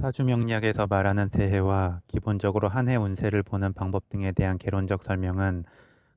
사주명리학에서 말하는 새해와 기본적으로 한 해 운세를 보는 방법 등에 대한 개론적 설명은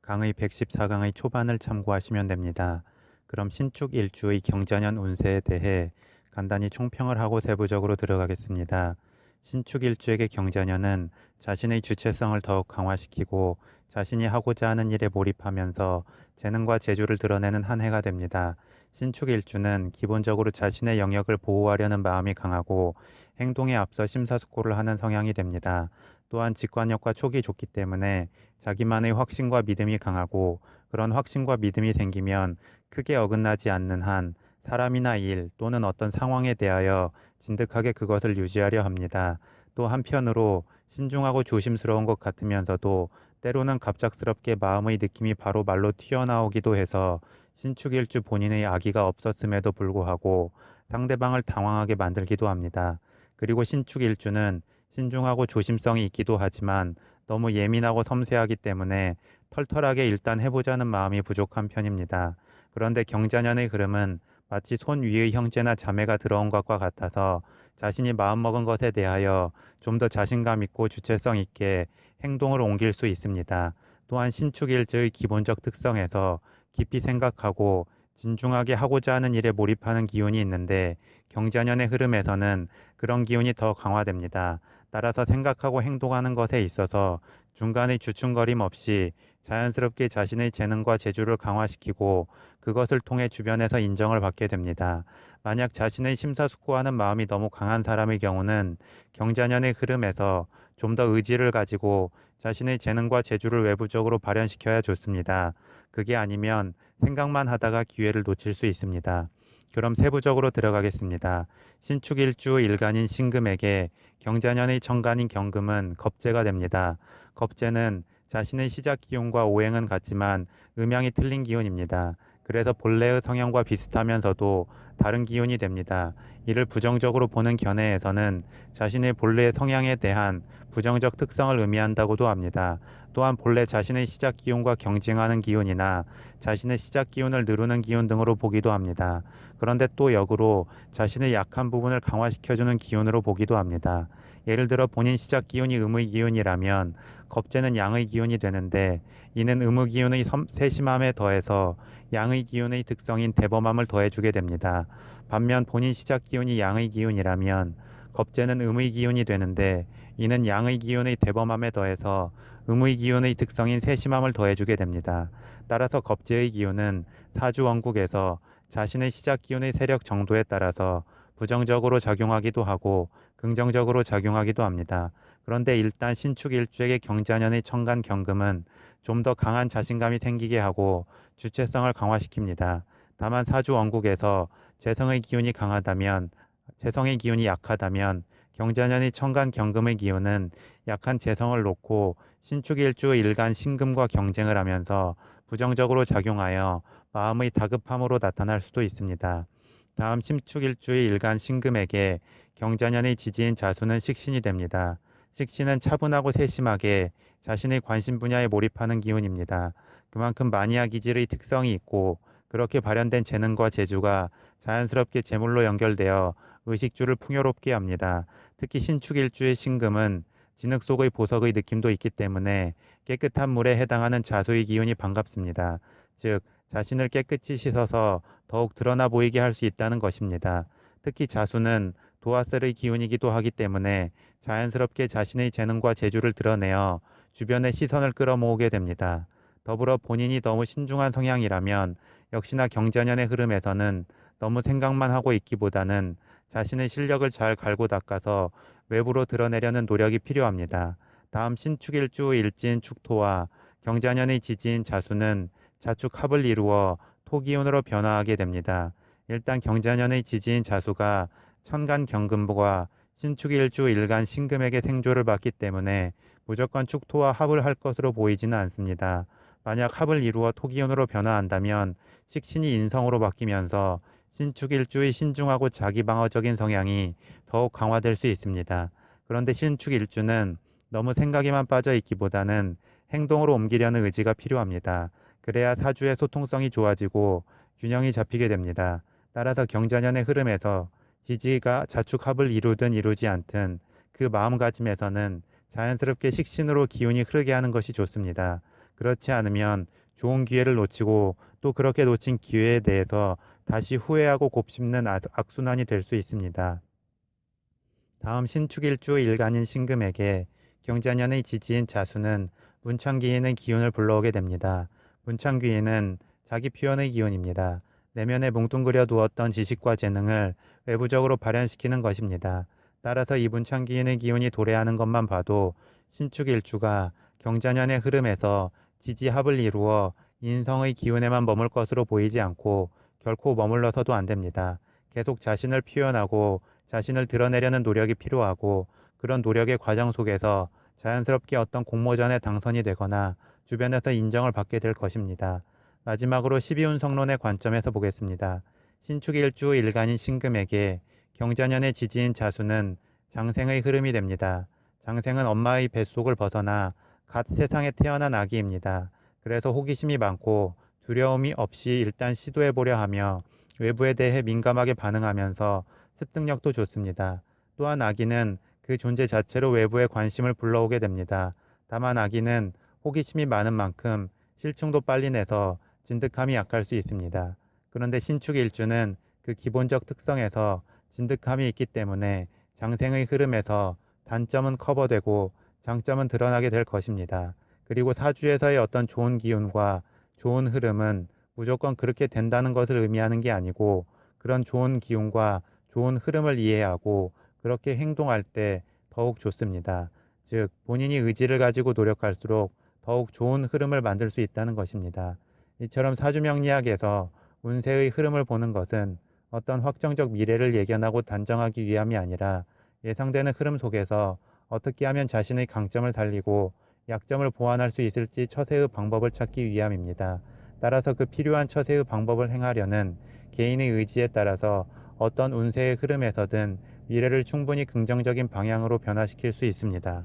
강의 114강의 초반을 참고하시면 됩니다. 그럼 신축 일주의 경자년 운세에 대해 간단히 총평을 하고 세부적으로 들어가겠습니다. 신축 일주에게 경자년은 자신의 주체성을 더욱 강화시키고 자신이 하고자 하는 일에 몰입하면서 재능과 재주를 드러내는 한 해가 됩니다. 신축 일주는 기본적으로 자신의 영역을 보호하려는 마음이 강하고 행동에 앞서 심사숙고를 하는 성향이 됩니다. 또한 직관력과 촉이 좋기 때문에 자기만의 확신과 믿음이 강하고, 그런 확신과 믿음이 생기면 크게 어긋나지 않는 한 사람이나 일 또는 어떤 상황에 대하여 진득하게 그것을 유지하려 합니다. 또 한편으로 신중하고 조심스러운 것 같으면서도 때로는 갑작스럽게 마음의 느낌이 바로 말로 튀어나오기도 해서 신축일주 본인의 악의가 없었음에도 불구하고 상대방을 당황하게 만들기도 합니다. 그리고 신축일주는 신중하고 조심성이 있기도 하지만 너무 예민하고 섬세하기 때문에 털털하게 일단 해보자는 마음이 부족한 편입니다. 그런데 경자년의 흐름은 마치 손 위의 형제나 자매가 들어온 것과 같아서 자신이 마음먹은 것에 대하여 좀 더 자신감 있고 주체성 있게 행동을 옮길 수 있습니다. 또한 신축일주의 기본적 특성에서 깊이 생각하고 진중하게 하고자 하는 일에 몰입하는 기운이 있는데, 경자년의 흐름에서는 그런 기운이 더 강화됩니다. 따라서 생각하고 행동하는 것에 있어서 중간의 주춤거림 없이 자연스럽게 자신의 재능과 재주를 강화시키고 그것을 통해 주변에서 인정을 받게 됩니다. 만약 자신의 심사숙고하는 마음이 너무 강한 사람의 경우는 경자년의 흐름에서 좀 더 의지를 가지고 자신의 재능과 재주를 외부적으로 발현시켜야 좋습니다. 그게 아니면 생각만 하다가 기회를 놓칠 수 있습니다. 그럼 세부적으로 들어가겠습니다. 신축일주 일간인 신금에게 경자년의 천간인 경금은 겁재가 됩니다. 겁재는 자신의 시작 기운과 오행은 같지만 음양이 틀린 기운입니다. 그래서 본래의 성향과 비슷하면서도 다른 기운이 됩니다. 이를 부정적으로 보는 견해에서는 자신의 본래의 성향에 대한 부정적 특성을 의미한다고도 합니다. 또한 본래 자신의 시작 기운과 경쟁하는 기운이나 자신의 시작 기운을 누르는 기운 등으로 보기도 합니다. 그런데 또 역으로 자신의 약한 부분을 강화시켜주는 기운으로 보기도 합니다. 예를 들어 본인 시작 기운이 음의 기운이라면 겁재는 양의 기운이 되는데, 이는 음의 기운의 세심함에 더해서 양의 기운의 특성인 대범함을 더해주게 됩니다. 반면 본인 시작 기운이 양의 기운이라면 겁재는 음의 기운이 되는데, 이는 양의 기운의 대범함에 더해서 음의 기운의 특성인 세심함을 더해주게 됩니다. 따라서 겁재의 기운은 사주 원국에서 자신의 시작 기운의 세력 정도에 따라서 부정적으로 작용하기도 하고 긍정적으로 작용하기도 합니다. 그런데 일단 신축 일주에게 경자년의 천간 경금은 좀 더 강한 자신감이 생기게 하고 주체성을 강화시킵니다. 다만 사주 원국에서 재성의 기운이 강하다면, 재성의 기운이 약하다면 경자년의 천간 경금의 기운은 약한 재성을 놓고 신축일주 일간 신금과 경쟁을 하면서 부정적으로 작용하여 마음의 다급함으로 나타날 수도 있습니다. 다음 신축일주의 일간 신금에게 경자년의 지지인 자수는 식신이 됩니다. 식신은 차분하고 세심하게 자신의 관심 분야에 몰입하는 기운입니다. 그만큼 마니아 기질의 특성이 있고, 그렇게 발현된 재능과 재주가 자연스럽게 재물로 연결되어 의식주를 풍요롭게 합니다. 특히 신축일주의 신금은 진흙 속의 보석의 느낌도 있기 때문에 깨끗한 물에 해당하는 자수의 기운이 반갑습니다. 즉, 자신을 깨끗이 씻어서 더욱 드러나 보이게 할 수 있다는 것입니다. 특히 자수는 도화살의 기운이기도 하기 때문에 자연스럽게 자신의 재능과 재주를 드러내어 주변의 시선을 끌어모으게 됩니다. 더불어 본인이 너무 신중한 성향이라면 역시나 경자년의 흐름에서는 너무 생각만 하고 있기보다는 자신의 실력을 잘 갈고 닦아서 외부로 드러내려는 노력이 필요합니다. 다음 신축일주 일진 축토와 경자년의 지지인 자수는 자축합을 이루어 토기운으로 변화하게 됩니다. 일단 경자년의 지지인 자수가 천간 경금과 신축일주 일간 신금에게 생조를 받기 때문에 무조건 축토와 합을 할 것으로 보이지는 않습니다. 만약 합을 이루어 토기운으로 변화한다면 식신이 인성으로 바뀌면서 신축일주의 신중하고 자기방어적인 성향이 더욱 강화될 수 있습니다. 그런데 신축일주는 너무 생각에만 빠져 있기보다는 행동으로 옮기려는 의지가 필요합니다. 그래야 사주의 소통성이 좋아지고 균형이 잡히게 됩니다. 따라서 경자년의 흐름에서 지지가 자축합을 이루든 이루지 않든 그 마음가짐에서는 자연스럽게 식신으로 기운이 흐르게 하는 것이 좋습니다. 그렇지 않으면 좋은 기회를 놓치고 또 그렇게 놓친 기회에 대해서 다시 후회하고 곱씹는 악순환이 될 수 있습니다. 다음 신축일주 일간인 신금에게 경자년의 지지인 자수는 문昌기인의 기운을 불러오게 됩니다. 문昌기인은 자기 표현의 기운입니다. 내면에 뭉뚱그려 두었던 지식과 재능을 외부적으로 발현시키는 것입니다. 따라서 이 문昌기인의 기운이 도래하는 것만 봐도 신축일주가 경자년의 흐름에서 지지합을 이루어 인성의 기운에만 머물 것으로 보이지 않고 결코 머물러서도 안 됩니다. 계속 자신을 표현하고 자신을 드러내려는 노력이 필요하고 그런 노력의 과정 속에서 자연스럽게 어떤 공모전에 당선이 되거나 주변에서 인정을 받게 될 것입니다. 마지막으로 12운성론의 관점에서 보겠습니다. 신축일주 일간인 신금에게 경자년의 지지인 자수는 장생의 흐름이 됩니다. 장생은 엄마의 뱃속을 벗어나 갓 세상에 태어난 아기입니다. 그래서 호기심이 많고 두려움이 없이 일단 시도해보려 하며 외부에 대해 민감하게 반응하면서 습득력도 좋습니다. 또한 아기는 그 존재 자체로 외부의 관심을 불러오게 됩니다. 다만 아기는 호기심이 많은 만큼 실충도 빨리 내서 진득함이 약할 수 있습니다. 그런데 신축일주는 그 기본적 특성에서 진득함이 있기 때문에 장생의 흐름에서 단점은 커버되고 장점은 드러나게 될 것입니다. 그리고 사주에서의 어떤 좋은 기운과 좋은 흐름은 무조건 그렇게 된다는 것을 의미하는 게 아니고 그런 좋은 기운과 좋은 흐름을 이해하고 그렇게 행동할 때 더욱 좋습니다. 즉, 본인이 의지를 가지고 노력할수록 더욱 좋은 흐름을 만들 수 있다는 것입니다. 이처럼 사주명리학에서 운세의 흐름을 보는 것은 어떤 확정적 미래를 예견하고 단정하기 위함이 아니라 예상되는 흐름 속에서 어떻게 하면 자신의 강점을 살리고 약점을 보완할 수 있을지 처세의 방법을 찾기 위함입니다. 따라서 그 필요한 처세의 방법을 행하려는 개인의 의지에 따라서 어떤 운세의 흐름에서든 미래를 충분히 긍정적인 방향으로 변화시킬 수 있습니다.